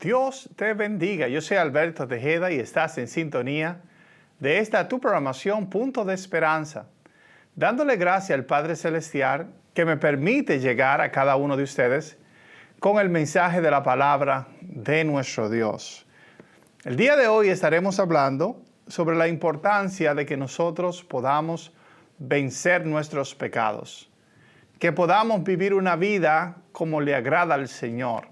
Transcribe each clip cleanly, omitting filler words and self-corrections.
Dios te bendiga. Yo soy Alberto Tejeda y estás en sintonía de esta tu programación Punto de Esperanza, dándole gracias al Padre Celestial que me permite llegar a cada uno de ustedes con el mensaje de la palabra de nuestro Dios. El día de hoy estaremos hablando sobre la importancia de que nosotros podamos vencer nuestros pecados, que podamos vivir una vida como le agrada al Señor,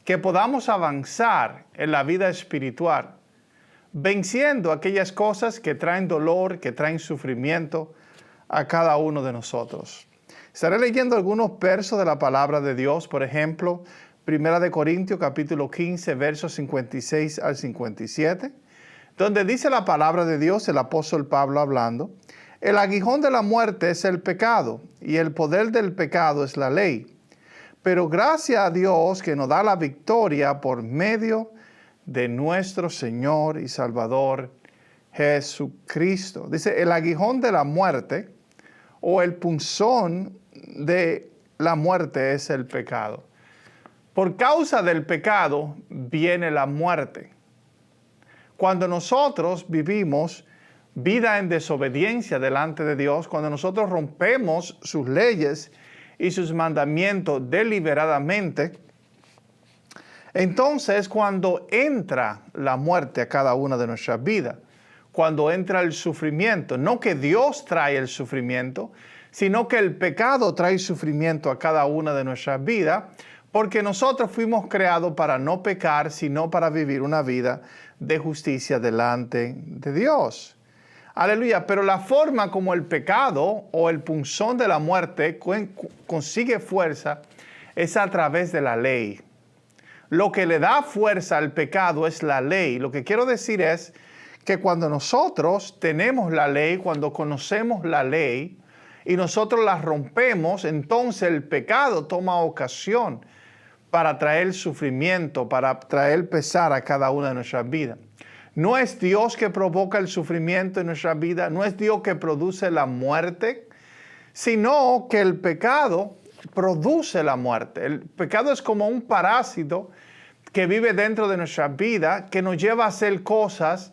que podamos avanzar en la vida espiritual, venciendo aquellas cosas que traen dolor, que traen sufrimiento a cada uno de nosotros. Estaré leyendo algunos versos de la palabra de Dios, por ejemplo, 1 Corintios capítulo 15, versos 56 al 57, donde dice la palabra de Dios, el apóstol Pablo hablando: el aguijón de la muerte es el pecado, y el poder del pecado es la ley. Pero gracias a Dios que nos da la victoria por medio de nuestro Señor y Salvador Jesucristo. Dice, el aguijón de la muerte o el punzón de la muerte es el pecado. Por causa del pecado viene la muerte. Cuando nosotros vivimos vida en desobediencia delante de Dios, cuando nosotros rompemos sus leyes y sus mandamientos deliberadamente, entonces cuando entra la muerte a cada una de nuestras vidas, cuando entra el sufrimiento, no que Dios trae el sufrimiento, sino que el pecado trae sufrimiento a cada una de nuestras vidas, porque nosotros fuimos creados para no pecar, sino para vivir una vida de justicia delante de Dios. Aleluya, pero la forma como el pecado o el punzón de la muerte consigue fuerza es a través de la ley. Lo que le da fuerza al pecado es la ley. Lo que quiero decir es que cuando nosotros tenemos la ley, cuando conocemos la ley y nosotros la rompemos, entonces el pecado toma ocasión para traer sufrimiento, para traer pesar a cada una de nuestras vidas. No es Dios que provoca el sufrimiento en nuestra vida, no es Dios que produce la muerte, sino que el pecado produce la muerte. El pecado es como un parásito que vive dentro de nuestra vida, que nos lleva a hacer cosas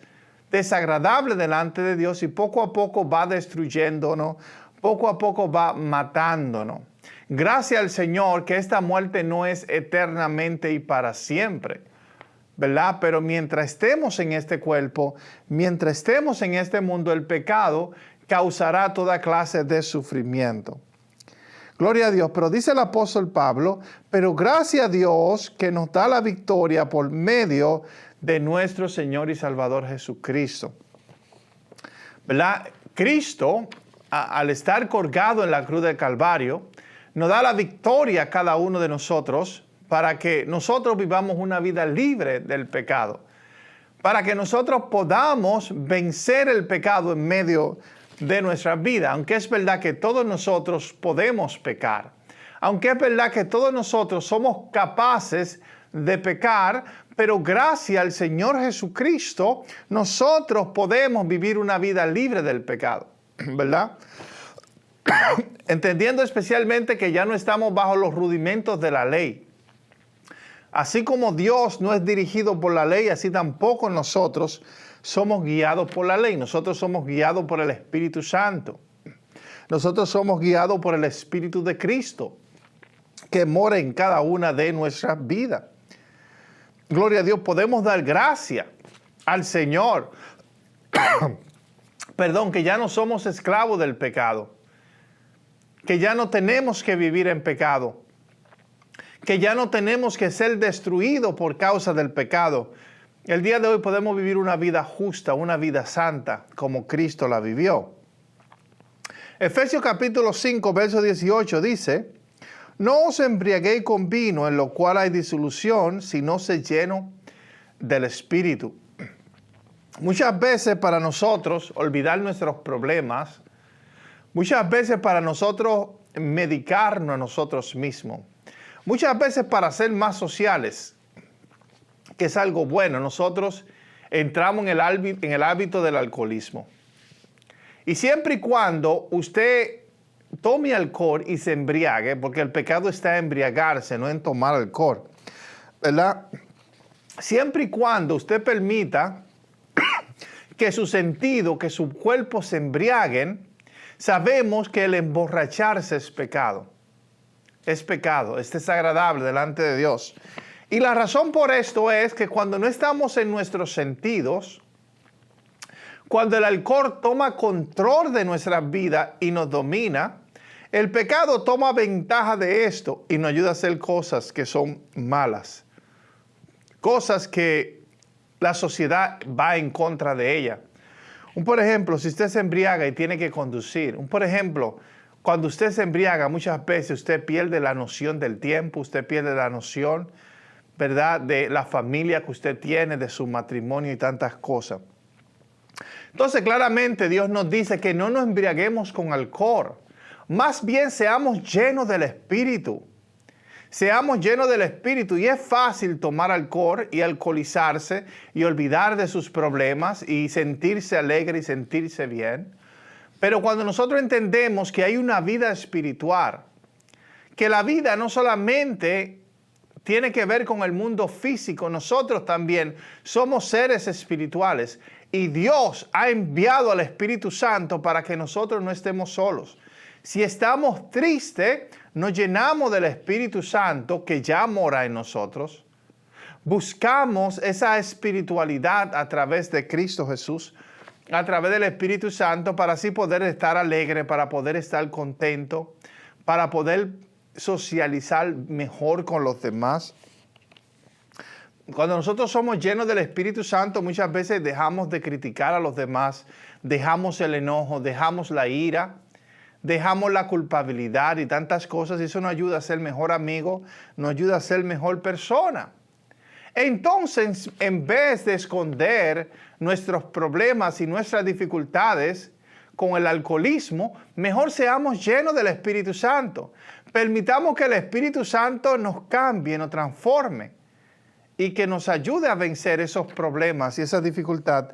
desagradables delante de Dios y poco a poco va destruyéndonos, poco a poco va matándonos. Gracias al Señor que esta muerte no es eternamente y para siempre, ¿verdad? Pero mientras estemos en este cuerpo, mientras estemos en este mundo, el pecado causará toda clase de sufrimiento. Gloria a Dios. Pero dice el apóstol Pablo, pero gracias a Dios que nos da la victoria por medio de nuestro Señor y Salvador Jesucristo. ¿Verdad? Cristo, al estar colgado en la cruz del Calvario, nos da la victoria a cada uno de nosotros para que nosotros vivamos una vida libre del pecado, para que nosotros podamos vencer el pecado en medio de nuestra vida. Aunque es verdad que todos nosotros podemos pecar, aunque es verdad que todos nosotros somos capaces de pecar, pero gracias al Señor Jesucristo, nosotros podemos vivir una vida libre del pecado, ¿verdad? Entendiendo especialmente que ya no estamos bajo los rudimentos de la ley. Así como Dios no es dirigido por la ley, así tampoco nosotros somos guiados por la ley. Nosotros somos guiados por el Espíritu Santo. Nosotros somos guiados por el Espíritu de Cristo, que mora en cada una de nuestras vidas. Gloria a Dios, podemos dar gracias al Señor. Perdón, que ya no somos esclavos del pecado, que ya no tenemos que vivir en pecado, que ya no tenemos que ser destruidos por causa del pecado. El día de hoy podemos vivir una vida justa, una vida santa, como Cristo la vivió. Efesios capítulo 5, verso 18 dice, no os embriaguéis con vino, en lo cual hay disolución, sino sed lleno del Espíritu. Muchas veces para nosotros olvidar nuestros problemas, muchas veces para nosotros medicarnos a nosotros mismos, muchas veces para ser más sociales, que es algo bueno, nosotros entramos en el hábito del alcoholismo. Y siempre y cuando usted tome alcohol y se embriague, porque el pecado está en embriagarse, no en tomar alcohol, ¿verdad? siempre y cuando usted permita que su sentido, que su cuerpo se embriaguen, sabemos que el emborracharse es pecado. Es pecado, es desagradable delante de Dios. Y la razón por esto es que cuando no estamos en nuestros sentidos, cuando el alcohol toma control de nuestra vida y nos domina, el pecado toma ventaja de esto y nos ayuda a hacer cosas que son malas. Cosas que la sociedad va en contra de ella. Por ejemplo, si usted se embriaga y tiene que conducir. Por ejemplo, cuando usted se embriaga, muchas veces usted pierde la noción del tiempo, usted pierde la noción, ¿verdad?, de la familia que usted tiene, de su matrimonio y tantas cosas. Entonces, claramente Dios nos dice que no nos embriaguemos con alcohol. Más bien seamos llenos del Espíritu. Seamos llenos del Espíritu. Y es fácil tomar alcohol y alcoholizarse y olvidar de sus problemas y sentirse alegre y sentirse bien. Pero cuando nosotros entendemos que hay una vida espiritual, que la vida no solamente tiene que ver con el mundo físico, nosotros también somos seres espirituales y Dios ha enviado al Espíritu Santo para que nosotros no estemos solos. Si estamos tristes, nos llenamos del Espíritu Santo que ya mora en nosotros. Buscamos esa espiritualidad a través de Cristo Jesús, a través del Espíritu Santo, para así poder estar alegre, para poder estar contento, para poder socializar mejor con los demás. Cuando nosotros somos llenos del Espíritu Santo, muchas veces dejamos de criticar a los demás, dejamos el enojo, dejamos la ira, dejamos la culpabilidad y tantas cosas, y eso nos ayuda a ser mejor amigo, nos ayuda a ser mejor persona. Entonces, en vez de esconder nuestros problemas y nuestras dificultades con el alcoholismo, mejor seamos llenos del Espíritu Santo. Permitamos que el Espíritu Santo nos cambie, nos transforme y que nos ayude a vencer esos problemas y esa dificultad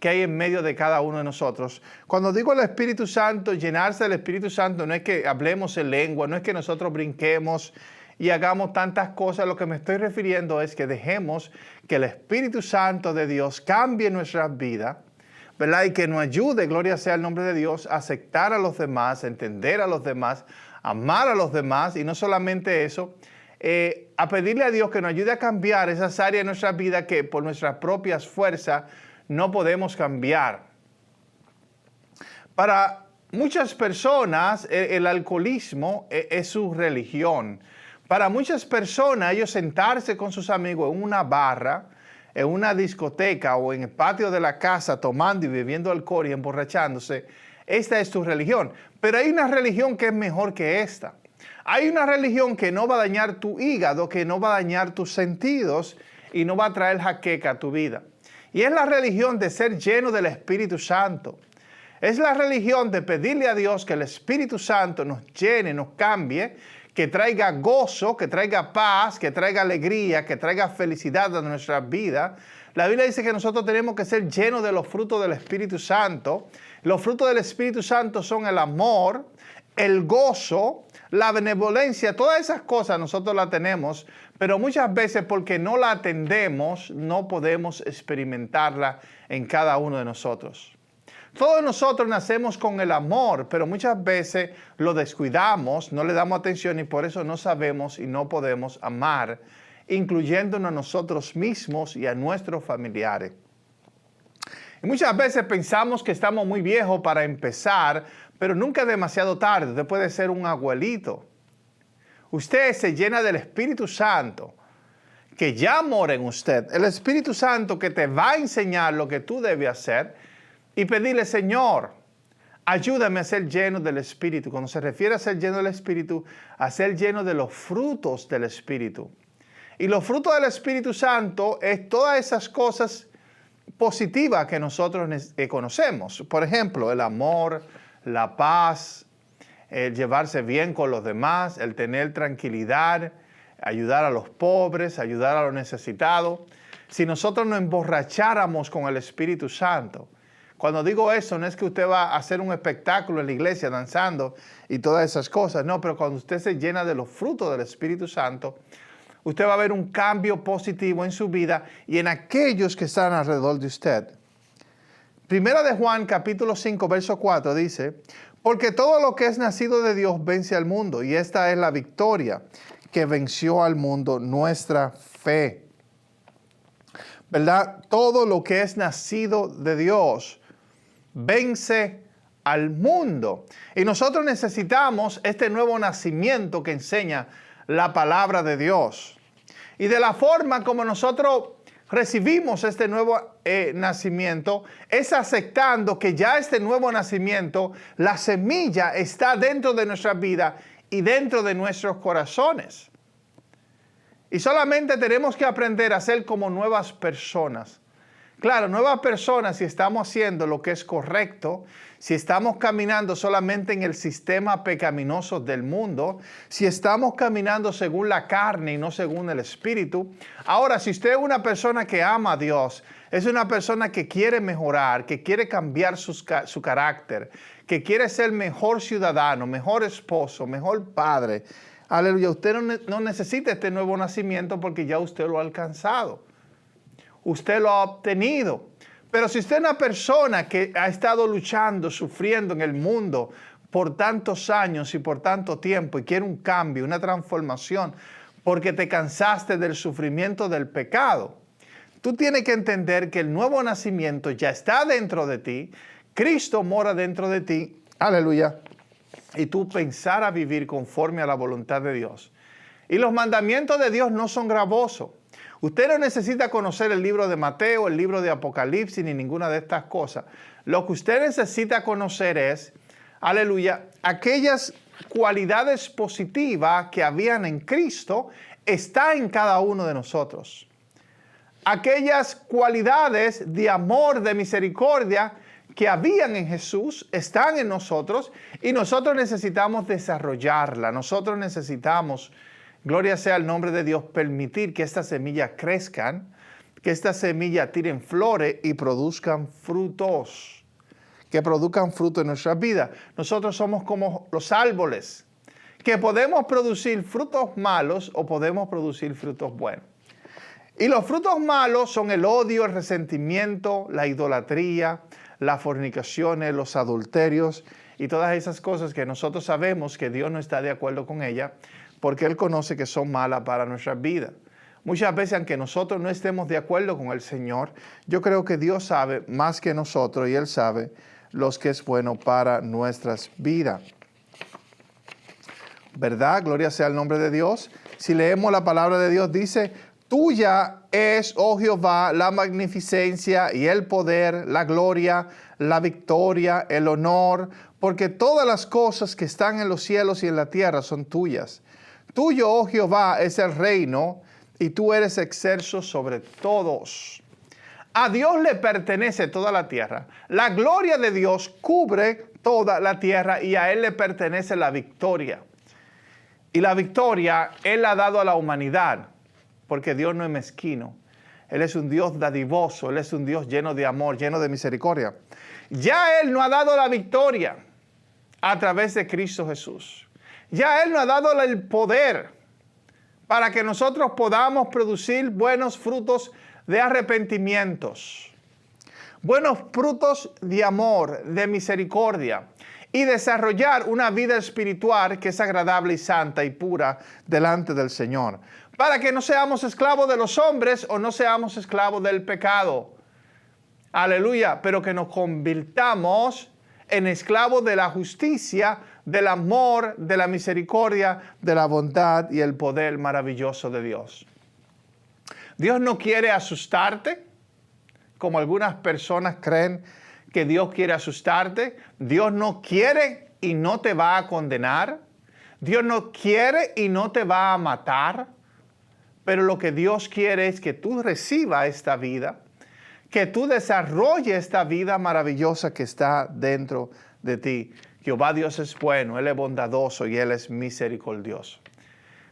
que hay en medio de cada uno de nosotros. Cuando digo el Espíritu Santo, llenarse del Espíritu Santo, no es que hablemos en lengua, no es que nosotros brinquemos y hagamos tantas cosas. Lo que me estoy refiriendo es que dejemos que el Espíritu Santo de Dios cambie nuestra vida, ¿verdad? Y que nos ayude, gloria sea el nombre de Dios, a aceptar a los demás, a entender a los demás, amar a los demás, y no solamente eso, a pedirle a Dios que nos ayude a cambiar esas áreas de nuestra vida que por nuestras propias fuerzas no podemos cambiar. Para muchas personas el alcoholismo es su religión. Para muchas personas ellos sentarse con sus amigos en una barra, en una discoteca o en el patio de la casa tomando y bebiendo alcohol y emborrachándose, esta es tu religión. Pero hay una religión que es mejor que esta. Hay una religión que no va a dañar tu hígado, que no va a dañar tus sentidos y no va a traer jaqueca a tu vida. Y es la religión de ser lleno del Espíritu Santo. Es la religión de pedirle a Dios que el Espíritu Santo nos llene, nos cambie, que traiga gozo, que traiga paz, que traiga alegría, que traiga felicidad a nuestra vida. La Biblia dice que nosotros tenemos que ser llenos de los frutos del Espíritu Santo. Los frutos del Espíritu Santo son el amor, el gozo, la benevolencia. Todas esas cosas nosotros las tenemos, pero muchas veces porque no la atendemos, no podemos experimentarla en cada uno de nosotros. Todos nosotros nacemos con el amor, pero muchas veces lo descuidamos, no le damos atención y por eso no sabemos y no podemos amar, incluyéndonos a nosotros mismos y a nuestros familiares. Y muchas veces pensamos que estamos muy viejos para empezar, pero nunca es demasiado tarde. Usted puede ser un abuelito. Usted se llena del Espíritu Santo, que ya mora en usted. El Espíritu Santo que te va a enseñar lo que tú debes hacer y pedirle, Señor, ayúdame a ser lleno del Espíritu. Cuando se refiere a ser lleno del Espíritu, a ser lleno de los frutos del Espíritu. Y los frutos del Espíritu Santo es todas esas cosas positivas que nosotros conocemos. Por ejemplo, el amor, la paz, el llevarse bien con los demás, el tener tranquilidad, ayudar a los pobres, ayudar a los necesitados. Si nosotros nos emborracháramos con el Espíritu Santo, cuando digo eso, no es que usted va a hacer un espectáculo en la iglesia danzando y todas esas cosas, no, pero cuando usted se llena de los frutos del Espíritu Santo, Usted va a ver un cambio positivo en su vida y en aquellos que están alrededor de usted. Primera de Juan, capítulo 5, verso 4 dice, porque todo lo que es nacido de Dios vence al mundo, y esta es la victoria que venció al mundo, nuestra fe. ¿Verdad? Todo lo que es nacido de Dios vence al mundo. Y nosotros necesitamos este nuevo nacimiento que enseña la palabra de Dios. Y de la forma como nosotros recibimos este nuevo nacimiento es aceptando que ya este nuevo nacimiento, la semilla está dentro de nuestra vida y dentro de nuestros corazones. Y solamente tenemos que aprender a ser como nuevas personas. Claro, nuevas personas si estamos haciendo lo que es correcto, si estamos caminando solamente en el sistema pecaminoso del mundo, si estamos caminando según la carne y no según el espíritu. Ahora, si usted es una persona que ama a Dios, es una persona que quiere mejorar, que quiere cambiar su carácter, que quiere ser mejor ciudadano, mejor esposo, mejor padre, aleluya, usted no necesita este nuevo nacimiento porque ya usted lo ha alcanzado. Usted lo ha obtenido. Pero si usted es una persona que ha estado luchando, sufriendo en el mundo por tantos años y por tanto tiempo y quiere un cambio, una transformación, porque te cansaste del sufrimiento del pecado, tú tienes que entender que el nuevo nacimiento ya está dentro de ti, Cristo mora dentro de ti, aleluya, y tú pensar a vivir conforme a la voluntad de Dios. Y los mandamientos de Dios no son gravosos. Usted no necesita conocer el libro de Mateo, el libro de Apocalipsis, ni ninguna de estas cosas. Lo que usted necesita conocer es, aleluya, aquellas cualidades positivas que habían en Cristo, está en cada uno de nosotros. Aquellas cualidades de amor, de misericordia que habían en Jesús, están en nosotros y nosotros necesitamos desarrollarla. Nosotros necesitamos, gloria sea el nombre de Dios, permitir que estas semillas crezcan, que estas semillas tiren flores y produzcan frutos, que produzcan fruto en nuestra vida. Nosotros somos como los árboles, que podemos producir frutos malos o podemos producir frutos buenos. Y los frutos malos son el odio, el resentimiento, la idolatría, las fornicaciones, los adulterios y todas esas cosas que nosotros sabemos que Dios no está de acuerdo con ellas, porque Él conoce que son malas para nuestras vidas. Muchas veces, aunque nosotros no estemos de acuerdo con el Señor, yo creo que Dios sabe más que nosotros y Él sabe lo que es bueno para nuestras vidas. ¿Verdad? Gloria sea el nombre de Dios. Si leemos la palabra de Dios, dice, tuya es, oh Jehová, la magnificencia y el poder, la gloria, la victoria, el honor, porque todas las cosas que están en los cielos y en la tierra son tuyas. Tuyo, oh Jehová, es el reino, y tú eres excelso sobre todos. A Dios le pertenece toda la tierra. La gloria de Dios cubre toda la tierra y a Él le pertenece la victoria. Y la victoria Él la ha dado a la humanidad, porque Dios no es mezquino. Él es un Dios dadivoso, Él es un Dios lleno de amor, lleno de misericordia. Ya Él nos ha dado la victoria a través de Cristo Jesús. Ya Él nos ha dado el poder para que nosotros podamos producir buenos frutos de arrepentimientos, buenos frutos de amor, de misericordia y desarrollar una vida espiritual que es agradable y santa y pura delante del Señor, para que no seamos esclavos de los hombres o no seamos esclavos del pecado. Aleluya, pero que nos convirtamos en esclavos de la justicia, del amor, de la misericordia, de la bondad y el poder maravilloso de Dios. Dios no quiere asustarte, como algunas personas creen que Dios quiere asustarte. Dios no quiere y no te va a condenar. Dios no quiere y no te va a matar. Pero lo que Dios quiere es que tú recibas esta vida, que tú desarrolles esta vida maravillosa que está dentro de ti. Jehová Dios es bueno, Él es bondadoso y Él es misericordioso.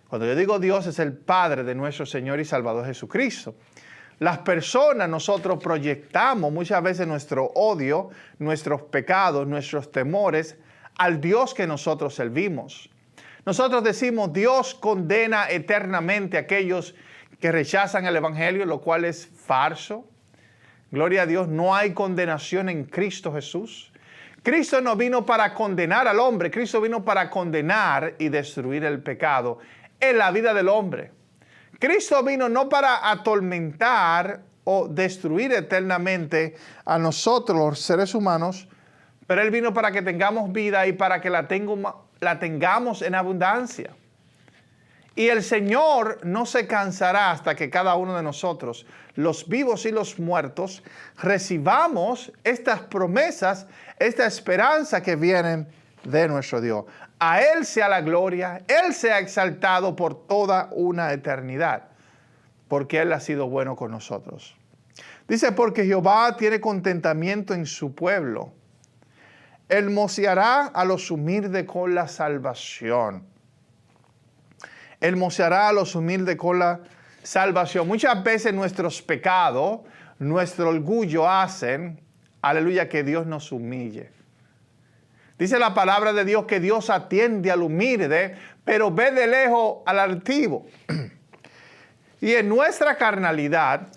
Cuando yo digo Dios, es el Padre de nuestro Señor y Salvador Jesucristo. Las personas, nosotros proyectamos muchas veces nuestro odio, nuestros pecados, nuestros temores al Dios que nosotros servimos. Nosotros decimos, Dios condena eternamente a aquellos que rechazan el Evangelio, lo cual es falso. Gloria a Dios, no hay condenación en Cristo Jesús. Cristo no vino para condenar al hombre, Cristo vino para condenar y destruir el pecado en la vida del hombre. Cristo vino no para atormentar o destruir eternamente a nosotros los seres humanos, pero Él vino para que tengamos vida y para que la tengamos en abundancia. Y el Señor no se cansará hasta que cada uno de nosotros, los vivos y los muertos, recibamos estas promesas, esta esperanza que vienen de nuestro Dios. A Él sea la gloria, Él sea exaltado por toda una eternidad, porque Él ha sido bueno con nosotros. Dice, porque Jehová tiene contentamiento en su pueblo. Él mociará a los humildes con la salvación. Él mociará a los humildes con la salvación. Muchas veces nuestros pecados, nuestro orgullo hacen, aleluya, que Dios nos humille. Dice la palabra de Dios que Dios atiende al humilde, pero ve de lejos al altivo. Y en nuestra carnalidad,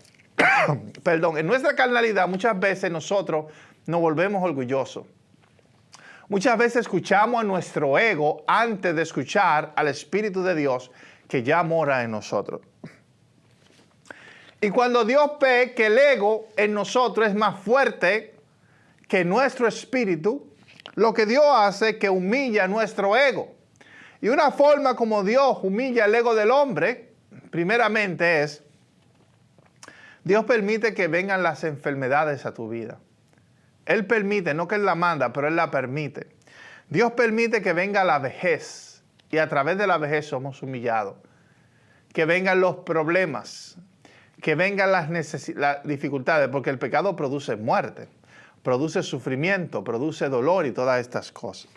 en nuestra carnalidad muchas veces nosotros nos volvemos orgullosos. Muchas veces escuchamos a nuestro ego antes de escuchar al Espíritu de Dios que ya mora en nosotros. Y cuando Dios ve que el ego en nosotros es más fuerte que nuestro espíritu, lo que Dios hace es que humilla nuestro ego. Y una forma como Dios humilla el ego del hombre, primeramente es, Dios permite que vengan las enfermedades a tu vida. Él permite, no que Él la manda, pero Él la permite. Dios permite que venga la vejez y a través de la vejez somos humillados. Que vengan los problemas, que vengan las dificultades, porque el pecado produce muerte, produce sufrimiento, produce dolor y todas estas cosas.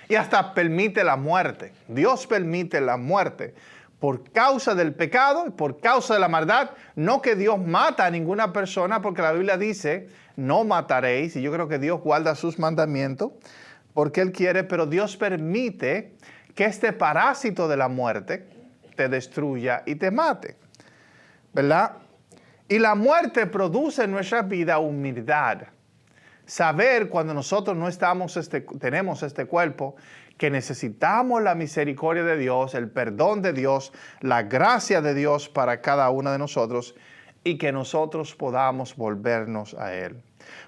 Y hasta permite la muerte. Dios permite la muerte por causa del pecado y por causa de la maldad. No que Dios mata a ninguna persona, porque la Biblia dice, no mataréis, y yo creo que Dios guarda sus mandamientos porque Él quiere, pero Dios permite que este parásito de la muerte te destruya y te mate, ¿verdad? Y la muerte produce en nuestra vida humildad. Saber cuando nosotros no tenemos este cuerpo, que necesitamos la misericordia de Dios, el perdón de Dios, la gracia de Dios para cada uno de nosotros y que nosotros podamos volvernos a Él.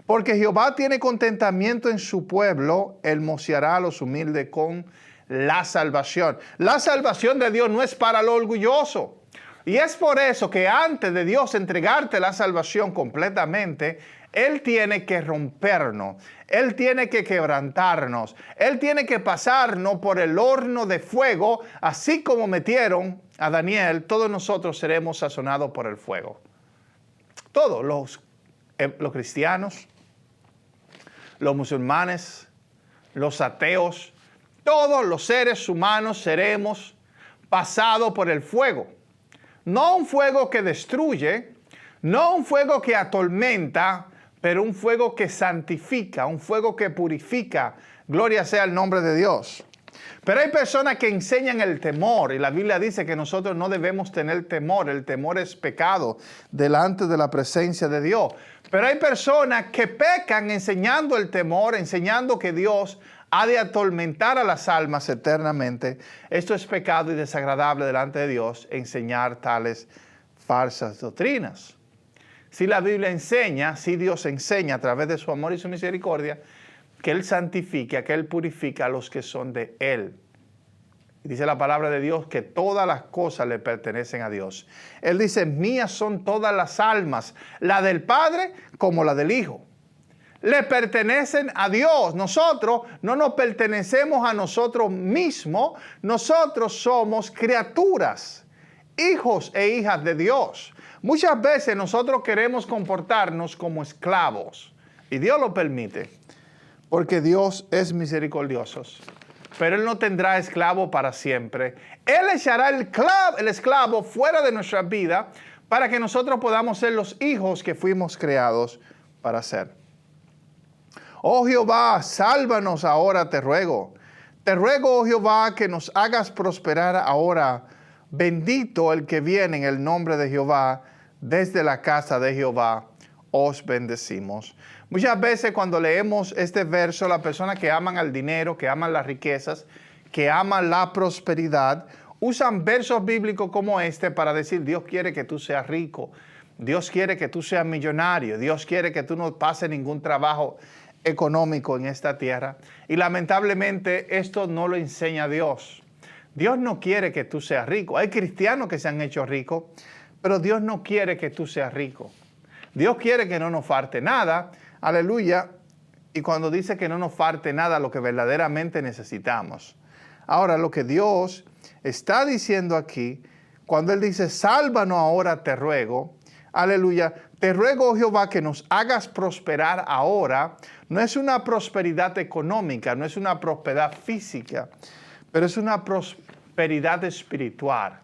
Porque Jehová tiene contentamiento en su pueblo, Él mociará a los humildes con la salvación. La salvación de Dios no es para el orgulloso. Y es por eso que antes de Dios entregarte la salvación completamente, Él tiene que rompernos, Él tiene que quebrantarnos, Él tiene que pasarnos por el horno de fuego, así como metieron a Daniel, todos nosotros seremos sazonados por el fuego. Todos los cristianos, los musulmanes, los ateos, todos los seres humanos seremos pasados por el fuego. No un fuego que destruye, no un fuego que atormenta, pero un fuego que santifica, un fuego que purifica. Gloria sea el nombre de Dios. Pero hay personas que enseñan el temor, y la Biblia dice que nosotros no debemos tener temor. El temor es pecado delante de la presencia de Dios. Pero hay personas que pecan enseñando el temor, enseñando que Dios ha de atormentar a las almas eternamente. Esto es pecado y desagradable delante de Dios, enseñar tales falsas doctrinas. Si la Biblia enseña, si Dios enseña a través de su amor y su misericordia, que Él santifica, que Él purifica a los que son de Él. Y dice la palabra de Dios que todas las cosas le pertenecen a Dios. Él dice, mías son todas las almas, la del Padre como la del Hijo. Le pertenecen a Dios. Nosotros no nos pertenecemos a nosotros mismos. Nosotros somos criaturas, hijos e hijas de Dios. Muchas veces nosotros queremos comportarnos como esclavos. Y Dios lo permite. Porque Dios es misericordioso. Pero Él no tendrá esclavo para siempre. Él echará el esclavo fuera de nuestra vida para que nosotros podamos ser los hijos que fuimos creados para ser. Oh Jehová, sálvanos ahora, te ruego. Te ruego, oh Jehová, que nos hagas prosperar ahora. Bendito el que viene en el nombre de Jehová. Desde la casa de Jehová os bendecimos. Muchas veces cuando leemos este verso, las personas que aman al dinero, que aman las riquezas, que aman la prosperidad, usan versos bíblicos como este para decir: Dios quiere que tú seas rico, Dios quiere que tú seas millonario, Dios quiere que tú no pases ningún trabajo económico en esta tierra. Y lamentablemente esto no lo enseña Dios. Dios no quiere que tú seas rico. Hay cristianos que se han hecho ricos, pero Dios no quiere que tú seas rico. Dios quiere que no nos falte nada, aleluya, y cuando dice que no nos falte nada, lo que verdaderamente necesitamos. Ahora, lo que Dios está diciendo aquí, cuando Él dice: sálvanos ahora, te ruego, aleluya, te ruego, oh Jehová, que nos hagas prosperar ahora, no es una prosperidad económica, no es una prosperidad física, pero es una prosperidad espiritual.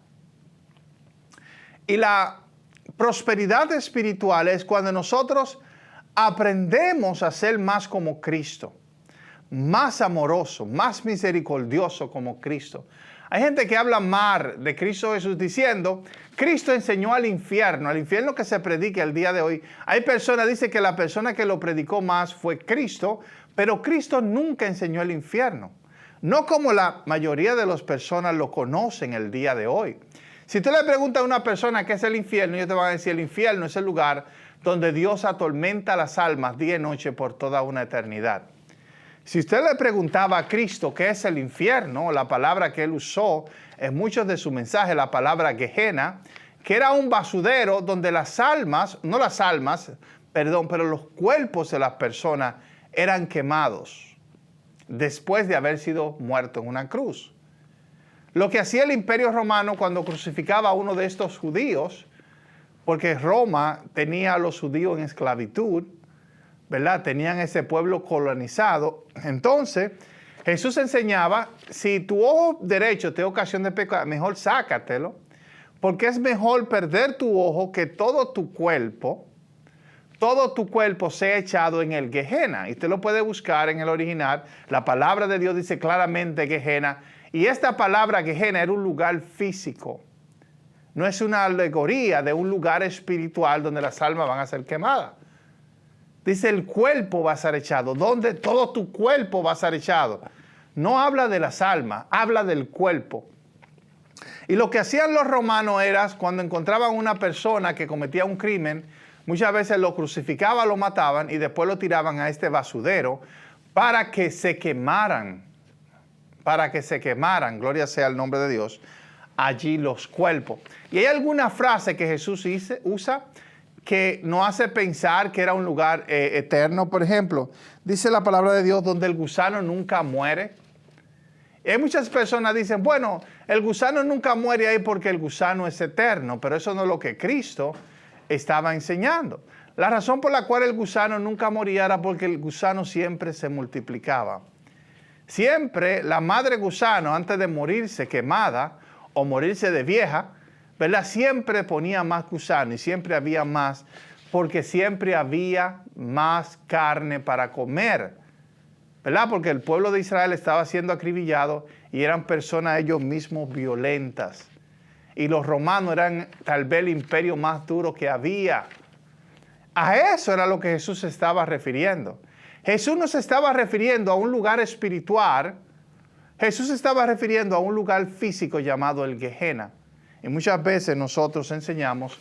Y la prosperidad espiritual es cuando nosotros aprendemos a ser más como Cristo, más amoroso, más misericordioso como Cristo. Hay gente que habla mal de Cristo Jesús diciendo: Cristo enseñó al infierno que se predica el día de hoy. Hay personas, dice que la persona que lo predicó más fue Cristo, pero Cristo nunca enseñó el infierno. No como la mayoría de las personas lo conocen el día de hoy. Si tú le preguntas a una persona qué es el infierno, ellos te van a decir: el infierno es el lugar donde Dios atormenta las almas día y noche por toda una eternidad. Si usted le preguntaba a Cristo qué es el infierno, la palabra que Él usó en muchos de sus mensajes, la palabra Gehenna, que era un basurero donde pero los cuerpos de las personas eran quemados después de haber sido muertos en una cruz. Lo que hacía el Imperio Romano cuando crucificaba a uno de estos judíos, porque Roma tenía a los judíos en esclavitud, ¿verdad? Tenían ese pueblo colonizado. Entonces, Jesús enseñaba: si tu ojo derecho te ocasiona de pecado, mejor sácatelo, porque es mejor perder tu ojo que todo tu cuerpo sea echado en el Gehenna. Y usted lo puede buscar en el original. La palabra de Dios dice claramente Gehenna. Y esta palabra Gehenna era un lugar físico. No es una alegoría de un lugar espiritual donde las almas van a ser quemadas. Dice: el cuerpo va a ser echado. ¿Dónde? Todo tu cuerpo va a ser echado. No habla de las almas, habla del cuerpo. Y lo que hacían los romanos era, cuando encontraban una persona que cometía un crimen, muchas veces lo crucificaban, lo mataban y después lo tiraban a este basurero para que se quemaran. Gloria sea el nombre de Dios, allí los cuerpos. Y hay alguna frase que Jesús usa que nos hace pensar que era un lugar eterno. Por ejemplo, dice la palabra de Dios: donde el gusano nunca muere. Y hay muchas personas que dicen: bueno, el gusano nunca muere ahí porque el gusano es eterno, pero eso no es lo que Cristo estaba enseñando. La razón por la cual el gusano nunca moría era porque el gusano siempre se multiplicaba. Siempre la madre gusano, antes de morirse quemada o morirse de vieja, ¿verdad?, siempre ponía más gusano y siempre había más, porque siempre había más carne para comer, ¿verdad? Porque el pueblo de Israel estaba siendo acribillado y eran personas ellos mismos violentas. Y los romanos eran tal vez el imperio más duro que había. A eso era lo que Jesús se estaba refiriendo. Jesús no se estaba refiriendo a un lugar espiritual. Jesús se estaba refiriendo a un lugar físico llamado el Gehenna. Y muchas veces nosotros enseñamos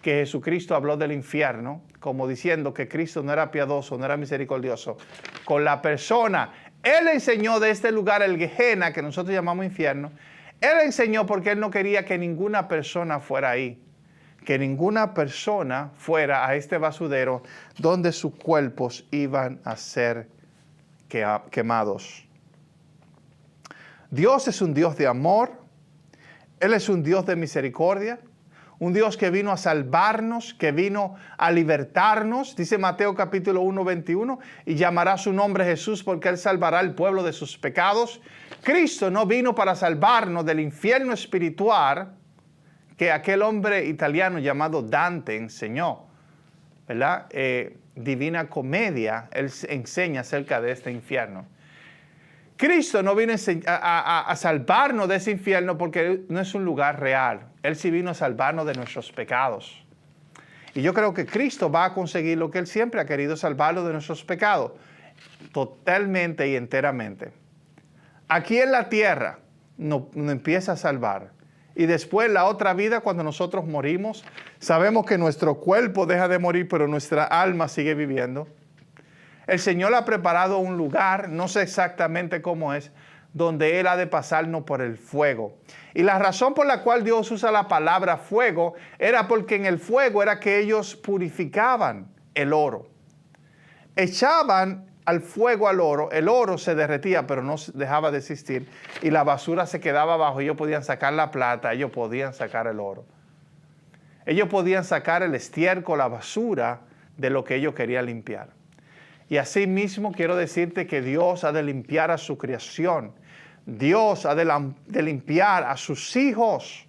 que Jesucristo habló del infierno, como diciendo que Cristo no era piadoso, no era misericordioso con la persona. Él enseñó de este lugar el Gehenna, que nosotros llamamos infierno. Él enseñó porque Él no quería que ninguna persona fuera ahí. Que ninguna persona fuera a este basurero donde sus cuerpos iban a ser quemados. Dios es un Dios de amor. Él es un Dios de misericordia. Un Dios que vino a salvarnos, que vino a libertarnos. Dice Mateo capítulo 1, 21, y llamará su nombre Jesús porque Él salvará al pueblo de sus pecados. Cristo no vino para salvarnos del infierno espiritual que aquel hombre italiano llamado Dante enseñó, ¿verdad? Divina Comedia, él enseña acerca de este infierno. Cristo no vino a salvarnos de ese infierno porque no es un lugar real. Él sí vino a salvarnos de nuestros pecados. Y yo creo que Cristo va a conseguir lo que Él siempre ha querido, salvarlo de nuestros pecados, totalmente y enteramente. Aquí en la tierra nos empieza a salvar. Y después la otra vida, cuando nosotros morimos, sabemos que nuestro cuerpo deja de morir, pero nuestra alma sigue viviendo. El Señor ha preparado un lugar, no sé exactamente cómo es, donde Él ha de pasarnos por el fuego. Y la razón por la cual Dios usa la palabra fuego era porque en el fuego era que ellos purificaban el oro. Echaban al fuego al oro, el oro se derretía pero no dejaba de existir y la basura se quedaba abajo. Ellos podían sacar la plata, ellos podían sacar el oro. Ellos podían sacar el estiércol, la basura de lo que ellos querían limpiar. Y así mismo quiero decirte que Dios ha de limpiar a su creación. Dios ha de limpiar a sus hijos,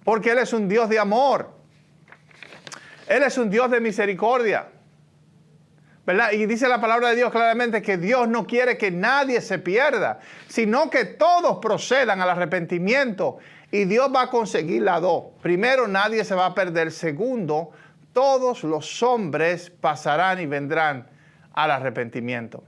porque Él es un Dios de amor. Él es un Dios de misericordia, ¿verdad? Y dice la palabra de Dios claramente que Dios no quiere que nadie se pierda, sino que todos procedan al arrepentimiento. Y Dios va a conseguir las dos. Primero, nadie se va a perder. Segundo, todos los hombres pasarán y vendrán al arrepentimiento.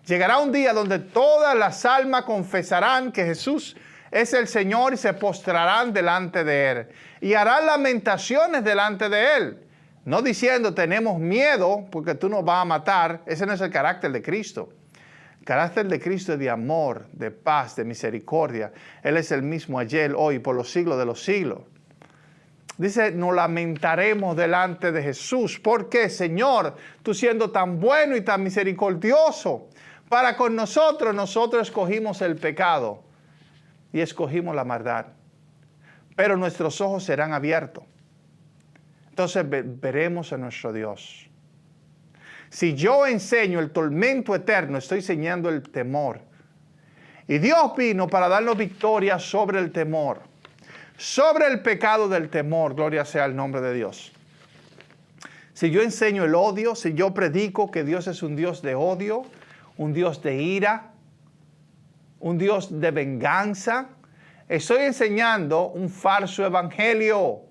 Llegará un día donde todas las almas confesarán que Jesús es el Señor y se postrarán delante de Él. Y harán lamentaciones delante de Él. No diciendo tenemos miedo porque tú nos vas a matar. Ese no es el carácter de Cristo. El carácter de Cristo es de amor, de paz, de misericordia. Él es el mismo ayer, hoy, por los siglos de los siglos. Dice, nos lamentaremos delante de Jesús. ¿Por qué, Señor? Tú siendo tan bueno y tan misericordioso para con nosotros, nosotros escogimos el pecado y escogimos la maldad. Pero nuestros ojos serán abiertos. Entonces veremos a nuestro Dios. Si yo enseño el tormento eterno, estoy enseñando el temor. Y Dios vino para darnos victoria sobre el temor. Sobre el pecado del temor, gloria sea el nombre de Dios. Si yo enseño el odio, si yo predico que Dios es un Dios de odio, un Dios de ira, un Dios de venganza, estoy enseñando un falso evangelio.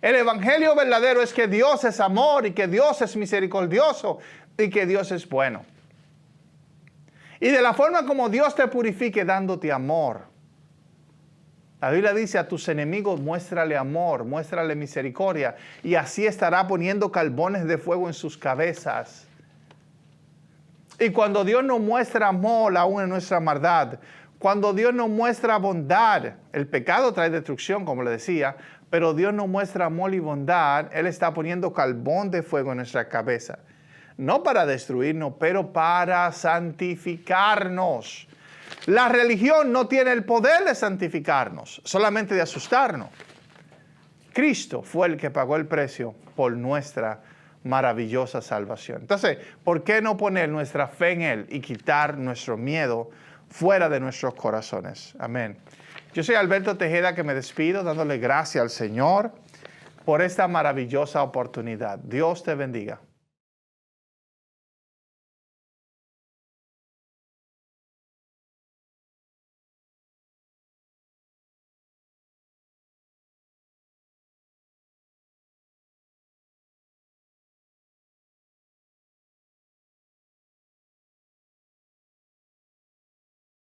El evangelio verdadero es que Dios es amor y que Dios es misericordioso y que Dios es bueno. Y de la forma como Dios te purifique dándote amor. La Biblia dice a tus enemigos muéstrale amor, muéstrale misericordia y así estará poniendo carbones de fuego en sus cabezas. Y cuando Dios nos muestra amor aún en nuestra maldad, cuando Dios nos muestra bondad, el pecado trae destrucción, como le decía, pero Dios nos muestra amor y bondad, Él está poniendo carbón de fuego en nuestra cabeza. No para destruirnos, pero para santificarnos. La religión no tiene el poder de santificarnos, solamente de asustarnos. Cristo fue el que pagó el precio por nuestra maravillosa salvación. Entonces, ¿por qué no poner nuestra fe en Él y quitar nuestro miedo fuera de nuestros corazones? Amén. Yo soy Alberto Tejeda, que me despido dándole gracias al Señor por esta maravillosa oportunidad. Dios te bendiga.